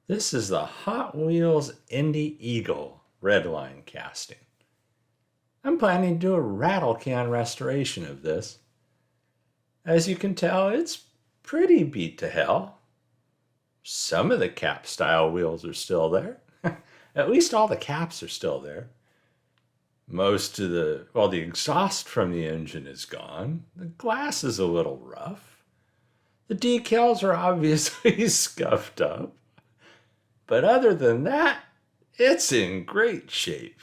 This is the Hot Wheels Indy Eagle Redline casting. I'm planning to do a Rattlecan restoration of this. As you can tell, it's pretty beat to hell. Some of the cap style wheels are still there. At least all the caps are still there. Most of the exhaust from the engine is gone. The glass is a little rough. The decals are obviously scuffed up. But other than that, it's in great shape.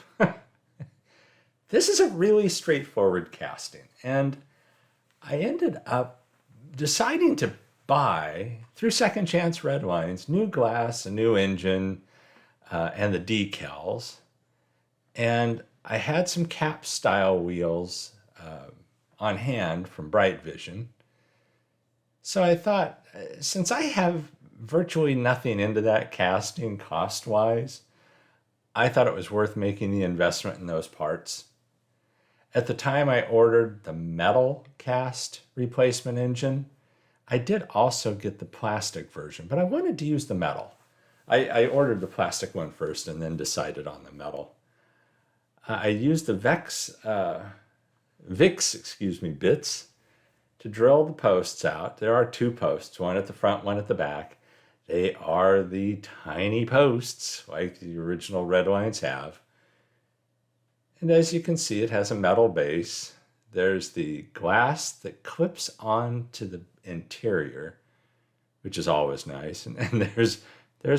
This is a really straightforward casting, and I ended up deciding to buy, through Second Chance Redlines, new glass, a new engine, and the decals. And I had some cap style wheels on hand from Bright Vision. So I thought, since I have virtually nothing into that casting cost-wise, I thought it was worth making the investment in those parts. At the time I ordered the metal cast replacement engine, I did also get the plastic version, but I wanted to use the metal. I ordered the plastic one first and then decided on the metal. I used the VIX bits to drill the posts out. There are two posts, one at the front, one at the back. They are the tiny posts like the original Redlines have. And as you can see, it has a metal base. There's the glass that clips onto the interior, which is always nice. And there's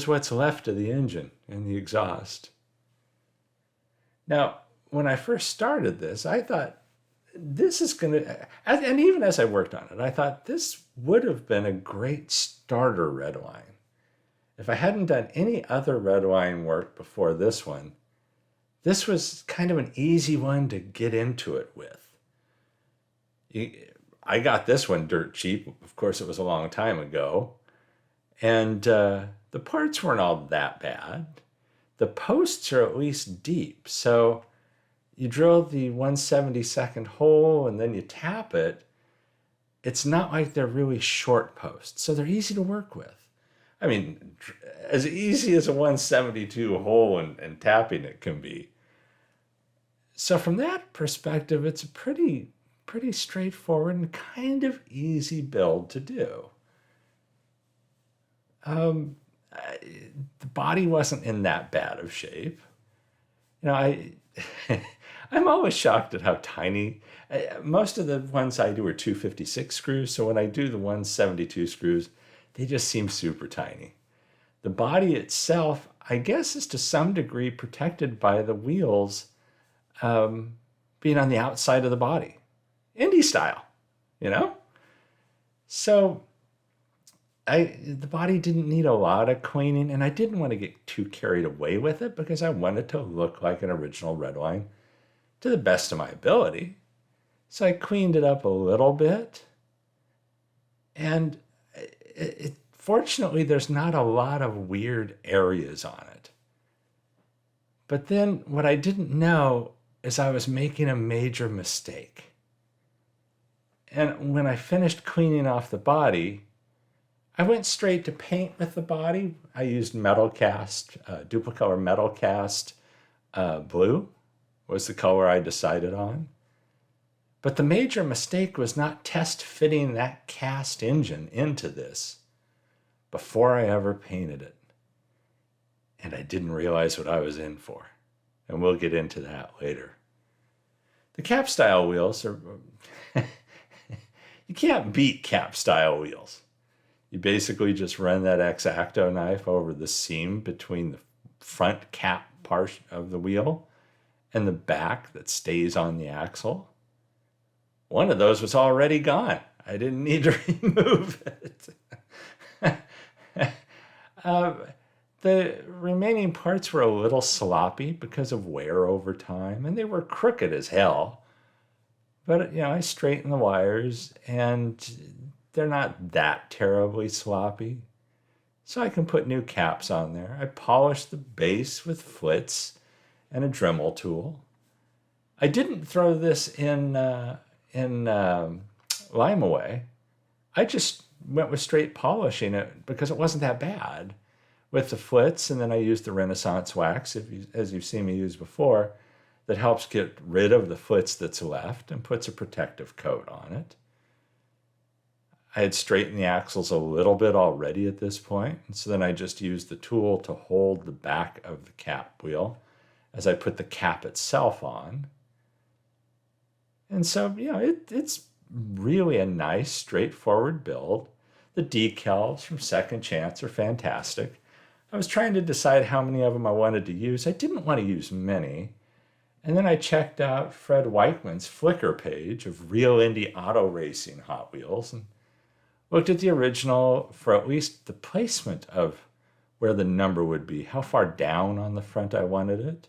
what's left of the engine and the exhaust. Now, when I first started this, I thought, this is going to, and even as I worked on it, I thought this would have been a great starter Redline. If I hadn't done any other Redline work before this one, this was kind of an easy one to get into it with. I got this one dirt cheap. Of course, it was a long time ago. And the parts weren't all that bad. The posts are at least deep. So you drill the 1/72 hole and then you tap it. It's not like they're really short posts. So they're easy to work with. I mean, as easy as a 172 hole and tapping it can be. So from that perspective, it's a pretty straightforward and kind of easy build to do. The body wasn't in that bad of shape. You know, I'm always shocked at how tiny. Most of the ones I do are 256 screws, so when I do the 172 screws, they just seem super tiny. The body itself, I guess, is to some degree protected by the wheels being on the outside of the body. Indy style, you know? So the body didn't need a lot of cleaning, and I didn't want to get too carried away with it because I wanted to look like an original Redline to the best of my ability. So I cleaned it up a little bit, and fortunately, there's not a lot of weird areas on it. But then what I didn't know is I was making a major mistake. And when I finished cleaning off the body, I went straight to paint with the body. I used metal cast, duplicolor metal cast blue was the color I decided on. But the major mistake was not test fitting that cast engine into this before I ever painted it. And I didn't realize what I was in for. And we'll get into that later. The cap style wheels are, you can't beat cap style wheels. You basically just run that X-Acto knife over the seam between the front cap part of the wheel and the back that stays on the axle. One of those was already gone. I didn't need to remove it. The remaining parts were a little sloppy because of wear over time, and they were crooked as hell. But, you know, I straightened the wires, and they're not that terribly sloppy. So I can put new caps on there. I polished the base with flits and a Dremel tool. I didn't throw this in Lime Away. I just went with straight polishing it because it wasn't that bad. with the flits, and then I use the Renaissance wax, as you've seen me use before, that helps get rid of the flits that's left and puts a protective coat on it. I had straightened the axles a little bit already at this point, and so then I just used the tool to hold the back of the cap wheel as I put the cap itself on. And so, it's really a nice, straightforward build. The decals from Second Chance are fantastic. I was trying to decide how many of them I wanted to use. I didn't want to use many. And then I checked out Fred Weichman's Flickr page of Real Indy Auto Racing Hot Wheels and looked at the original for at least the placement of where the number would be, how far down on the front I wanted it.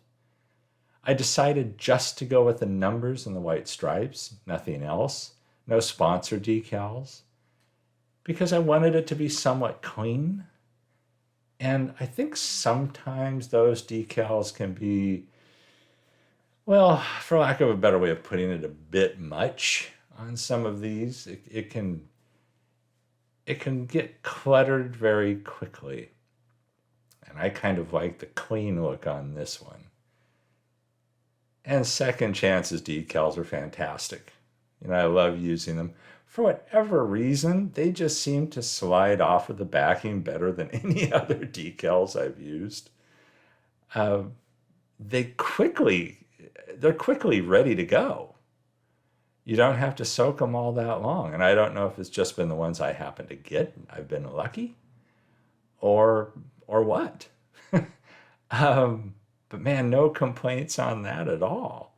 I decided just to go with the numbers and the white stripes, nothing else, no sponsor decals, because I wanted it to be somewhat clean. And I think sometimes those decals can be, well, for lack of a better way of putting it, a bit much on some of these. It can get cluttered very quickly. And I kind of like the clean look on this one. And Second Chance's decals are fantastic. I love using them. For whatever reason, they just seem to slide off of the backing better than any other decals I've used. They're quickly ready to go. You don't have to soak them all that long. And I don't know if it's just been the ones I happen to get. I've been lucky, or what. But man, no complaints on that at all.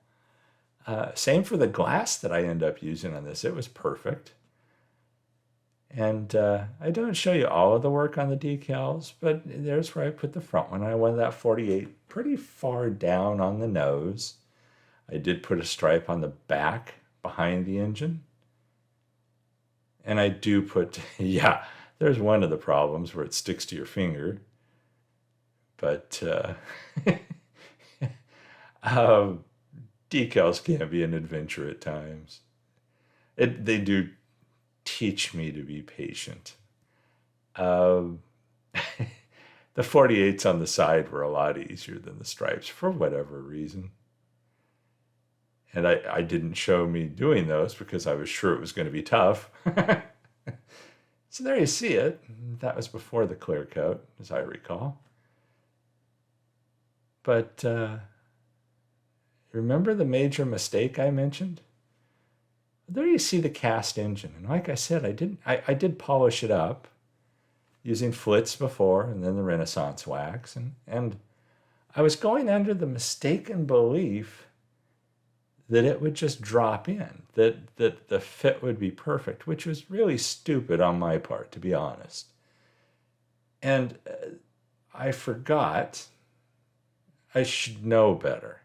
Same for the glass that I end up using on this. It was perfect. And I don't show you all of the work on the decals, but there's where I put the front one. I wanted that 48 pretty far down on the nose. I did put a stripe on the back behind the engine. And I do put, there's one of the problems where it sticks to your finger. But decals can be an adventure at times. They do teach me to be patient. The 48s on the side were a lot easier than the stripes for whatever reason. And I didn't show me doing those because I was sure it was going to be tough. So there you see it. That was before the clear coat, as I recall. But remember the major mistake I mentioned? There you see the cast engine. And like I said, I did polish it up using flits before and then the Renaissance wax. And I was going under the mistaken belief that it would just drop in, that the fit would be perfect, which was really stupid on my part, to be honest. And I forgot, I should know better,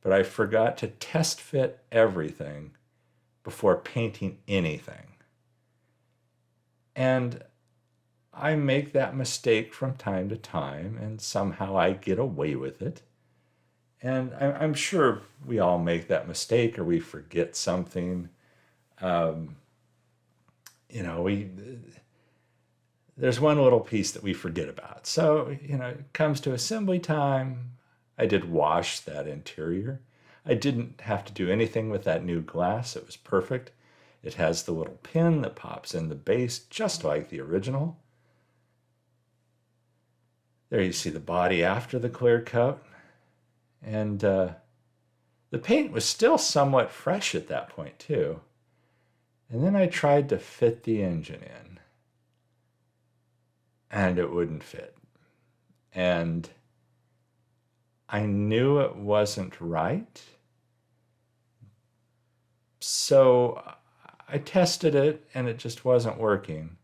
but I forgot to test fit everything before painting anything. And I make that mistake from time to time, and somehow I get away with it. And I'm sure we all make that mistake, or we forget something. There's one little piece that we forget about. So, it comes to assembly time. I did wash that interior. I didn't have to do anything with that new glass. It was perfect. It has the little pin that pops in the base, just like the original. There you see the body after the clear coat. And the paint was still somewhat fresh at that point, too. And then I tried to fit the engine in. And it wouldn't fit. And I knew it wasn't right. So I tested it, and it just wasn't working.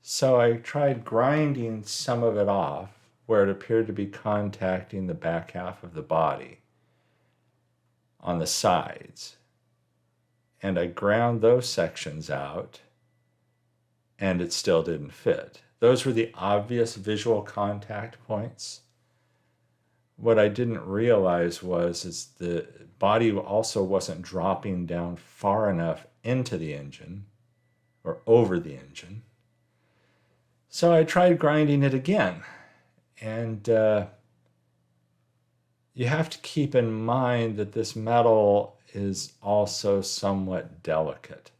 So I tried grinding some of it off where it appeared to be contacting the back half of the body on the sides. And I ground those sections out, and it still didn't fit. Those were the obvious visual contact points. What I didn't realize is the body also wasn't dropping down far enough into the engine or over the engine. So I tried grinding it again. And you have to keep in mind that this metal is also somewhat delicate.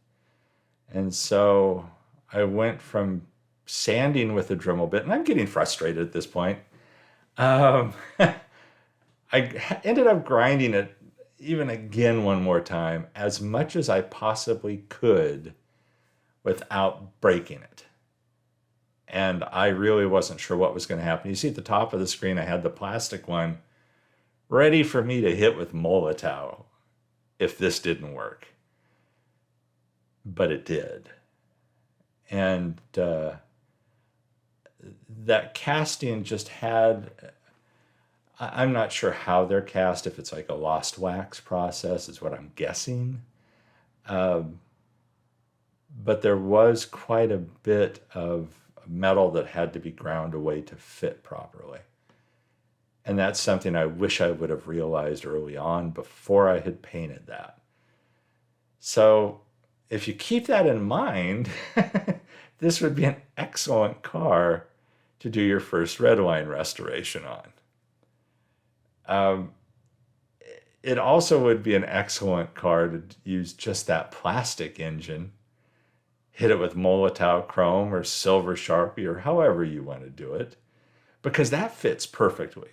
And so I went from sanding with a Dremel bit, and I'm getting frustrated at this point. Um, I ended up grinding it even again one more time, as much as I possibly could without breaking it. And I really wasn't sure what was going to happen. You see at the top of the screen, I had the plastic one ready for me to hit with Molotov if this didn't work. But it did. And that casting just had, I'm not sure how they're cast, if it's like a lost wax process is what I'm guessing. But there was quite a bit of metal that had to be ground away to fit properly. And that's something I wish I would have realized early on before I had painted that. So if you keep that in mind, this would be an excellent car to do your first Redline restoration on. It also would be an excellent car to use just that plastic engine, hit it with Molotov Chrome or Silver Sharpie or however you want to do it, because that fits perfectly.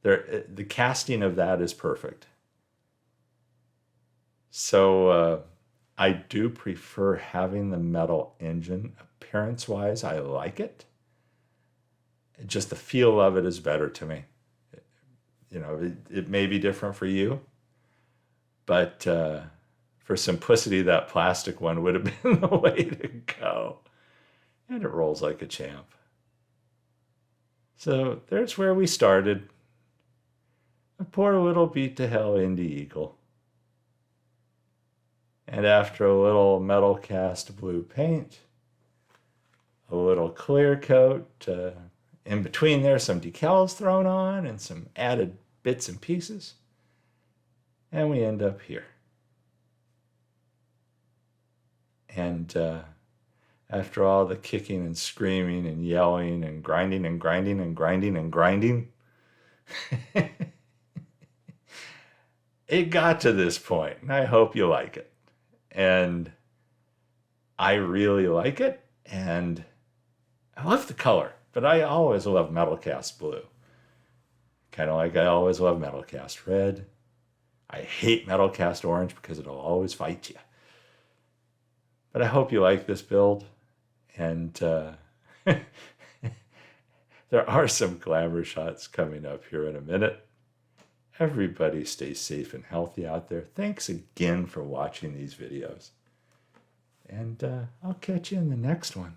The casting of that is perfect. So I do prefer having the metal engine. Appearance-wise, I like it. Just the feel of it is better to me. You know, it may be different for you, but for simplicity, that plastic one would have been the way to go. And it rolls like a champ. So there's where we started. A poor little beat to hell Indy Eagle. And after a little metal cast blue paint, a little clear coat, in between there some decals thrown on and some added bits and pieces, and we end up here. And after all the kicking and screaming and yelling and grinding and grinding and grinding and grinding, it got to this point, and I hope you like it. And I really like it, and I love the color, but I always love metal cast blue. Kind of like I always love metal cast red. I hate metal cast orange because it'll always fight you. But I hope you like this build, and there are some glamour shots coming up here in a minute. Everybody stay safe and healthy out there. Thanks again for watching these videos. And I'll catch you in the next one.